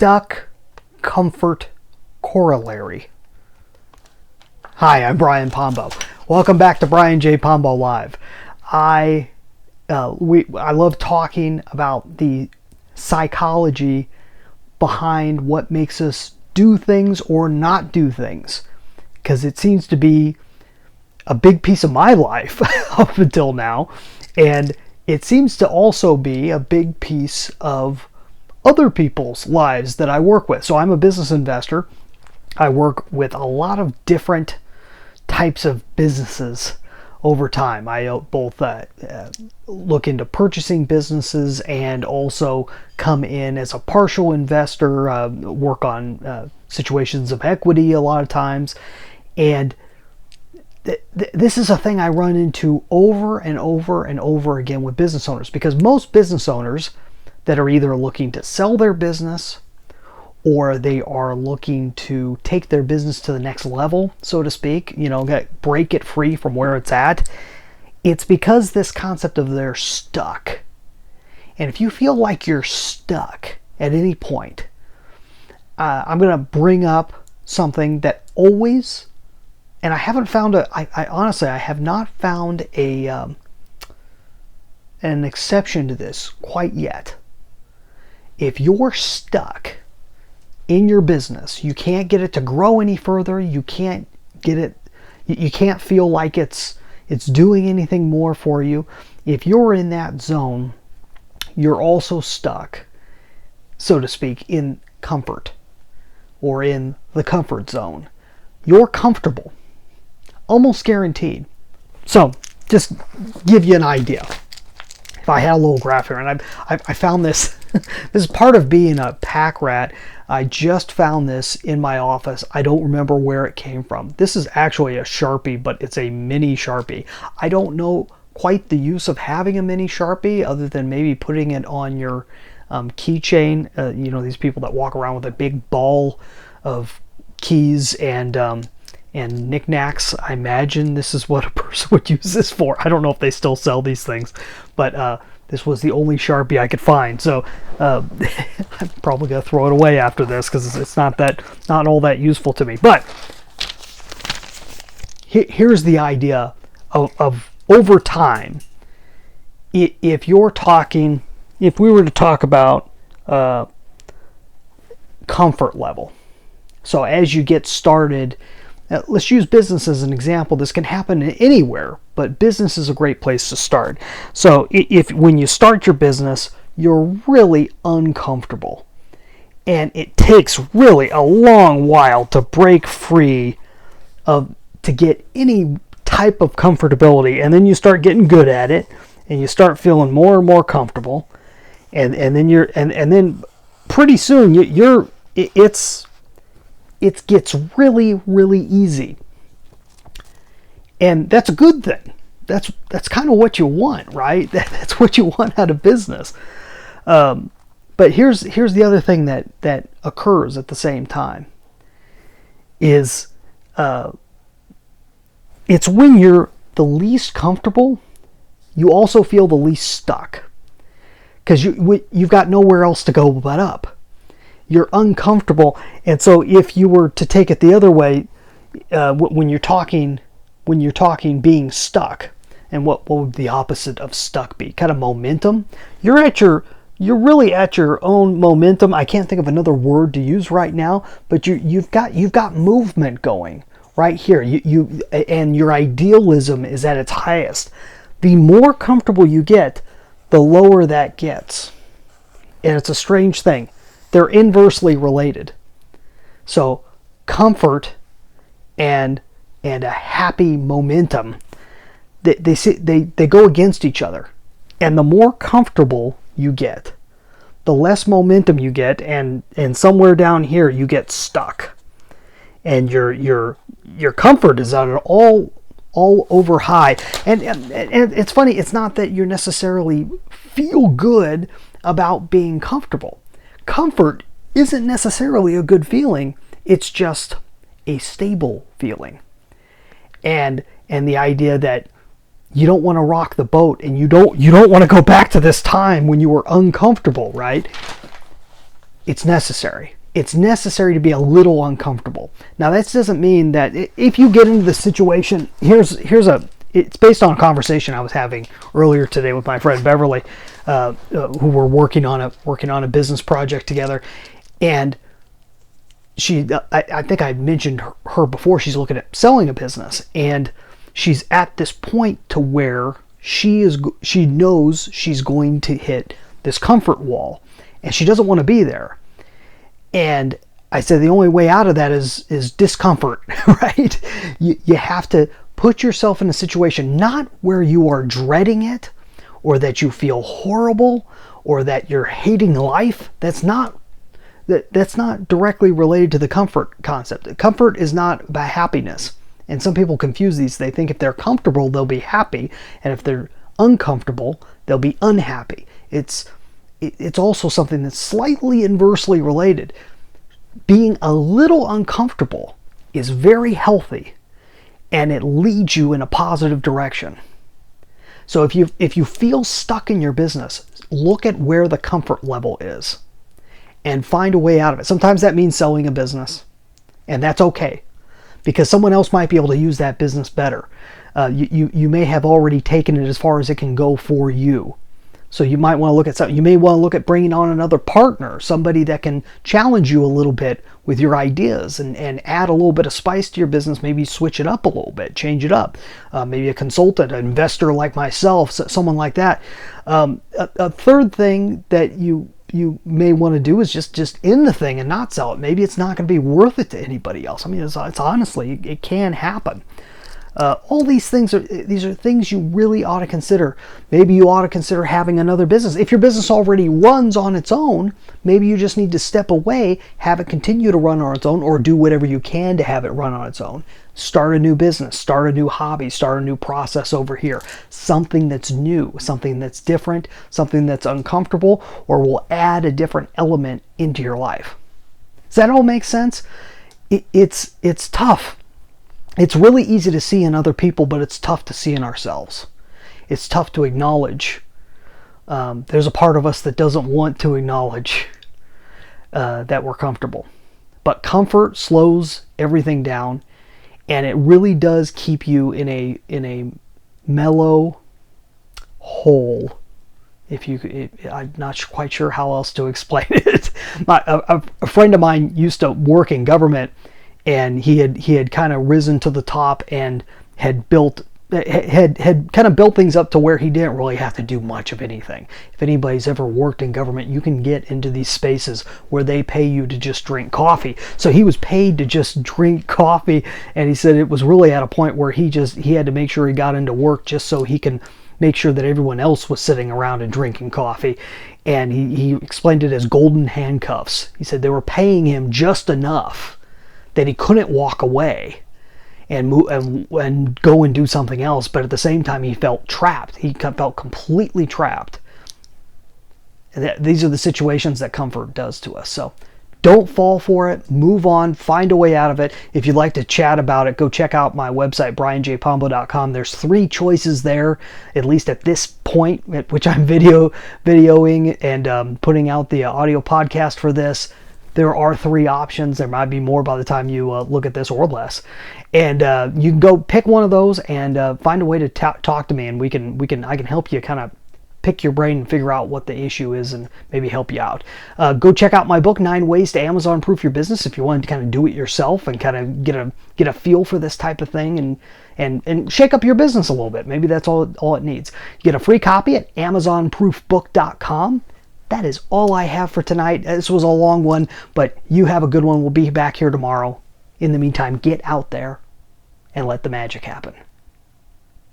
Stuck Comfort Corollary. Hi, I'm Brian Pombo. Welcome back to Brian J. Pombo Live. I love talking about the psychology behind what makes us do things or not do things, because it seems to be a big piece of my life up until now, and it seems to also be a big piece of other people's lives that I work with. So I'm a business investor. I work with a lot of different types of businesses over time. I both look into purchasing businesses and also come in as a partial investor, work on situations of equity a lot of times. And this is a thing I run into over and over and over again with business owners, because most business owners that are either looking to sell their business or they are looking to take their business to the next level, so to speak, break it free from where it's at. It's because this concept of they're stuck. And if you feel like you're stuck at any point, I'm going to bring up something that always, and I haven't found I honestly have not found an exception to this quite yet. If you're stuck in your business, you can't get it to grow any further, you can't get it, you can't feel like it's doing anything more for you. If you're in that zone, you're also stuck, so to speak, in comfort, or in the comfort zone. You're comfortable, almost guaranteed. So, just give you an idea. If I had a little graph here, and I found this, this is part of being a pack rat. I just found this in my office. I don't remember where it came from. This is actually a Sharpie, but it's a mini Sharpie. I don't know quite the use of having a mini Sharpie other than maybe putting it on your keychain. These people that walk around with a big ball of keys and knickknacks. I imagine this is what a person would use this for. I don't know if they still sell these things, but this was the only Sharpie I could find. So I'm probably gonna throw it away after this because it's not all that useful to me. But here's the idea of over time. If we were to talk about comfort level, so as you get started. Let's use business as an example. This can happen anywhere, but business is a great place to start. So when you start your business, you're really uncomfortable. And it takes really a long while to break free to get any type of comfortability. And then you start getting good at it, and you start feeling more and more comfortable. And then pretty soon it gets really, really easy. And that's a good thing. That's kind of what you want, right? That's what you want out of business. But here's the other thing that occurs at the same time is it's when you're the least comfortable, you also feel the least stuck, because you've got nowhere else to go but up. You're uncomfortable, and so if you were to take it the other way, when you're talking being stuck, and what would the opposite of stuck be? Kind of momentum. You're really at your own momentum. I can't think of another word to use right now, but you've got movement going right here. And your idealism is at its highest. The more comfortable you get, the lower that gets, and it's a strange thing. They're inversely related. So comfort and a happy momentum, they go against each other. And the more comfortable you get, the less momentum you get, and somewhere down here you get stuck. And your comfort is at an all over high. And it's funny, it's not that you necessarily feel good about being comfortable. Comfort isn't necessarily a good feeling. It's just a stable feeling. And the idea that you don't want to rock the boat, and you don't want to go back to this time when you were uncomfortable, right? it's necessary. It's necessary to be a little uncomfortable. Now, that doesn't mean that if you get into the situation, it's based on a conversation I was having earlier today with my friend Beverly, who were working on a business project together, and I think I mentioned her before. She's looking at selling a business, and she's at this point to where she knows she's going to hit this comfort wall, and she doesn't want to be there. And I said the only way out of that is discomfort, right? You have to put yourself in a situation not where you are dreading it, or that you feel horrible, or that you're hating life. That's not directly related to the comfort concept. Comfort is not about happiness. And some people confuse these. They think if they're comfortable, they'll be happy, and if they're uncomfortable, they'll be unhappy. It's also something that's slightly inversely related. Being a little uncomfortable is very healthy, and it leads you in a positive direction. So if you feel stuck in your business, look at where the comfort level is and find a way out of it. Sometimes that means selling a business, and that's okay, because someone else might be able to use that business better. You may have already taken it as far as it can go for you. So you might want to look at something. You may want to look at bringing on another partner, somebody that can challenge you a little bit with your ideas and add a little bit of spice to your business. Maybe switch it up a little bit, change it up. Maybe a consultant, an investor like myself, someone like that. A third thing that you may want to do is just end the thing and not sell it. Maybe it's not going to be worth it to anybody else. I mean, it's honestly, it can happen. All these are things you really ought to consider. Maybe you ought to consider having another business. If your business already runs on its own, maybe you just need to step away, have it continue to run on its own, or do whatever you can to have it run on its own. Start a new business, start a new hobby, start a new process over here. Something that's new, something that's different, something that's uncomfortable, or will add a different element into your life. Does that all make sense? It's tough. It's really easy to see in other people, but it's tough to see in ourselves. It's tough to acknowledge. There's a part of us that doesn't want to acknowledge that we're comfortable. But comfort slows everything down, and it really does keep you in a mellow hole. I'm not quite sure how else to explain it. A friend of mine used to work in government, and he had kind of risen to the top and had kind of built things up to where he didn't really have to do much of anything. If anybody's ever worked in government, you can get into these spaces where they pay you to just drink coffee. So he was paid to just drink coffee, and he said it was really at a point where he had to make sure he got into work just so he can make sure that everyone else was sitting around and drinking coffee. And he explained it as golden handcuffs. He said they were paying him just enough that he couldn't walk away and move and go and do something else, but at the same time he felt trapped. He felt completely trapped. And these are the situations that comfort does to us. So don't fall for it. Move on. Find a way out of it. If you'd like to chat about it, go check out my website, brianjpombo.com. There's 3 choices there, at least at this point, at which I'm videoing and putting out the audio podcast for this. There are 3 options. There might be more by the time you look at this, or less. And you can go pick one of those and find a way to talk to me, and I can help you kind of pick your brain and figure out what the issue is and maybe help you out. Go check out my book, 9 Ways to Amazon-Proof Your Business, if you want to kind of do it yourself and kind of get a feel for this type of thing and shake up your business a little bit. Maybe that's all it needs. You get a free copy at amazonproofbook.com. That is all I have for tonight. This was a long one, but you have a good one. We'll be back here tomorrow. In the meantime, get out there and let the magic happen.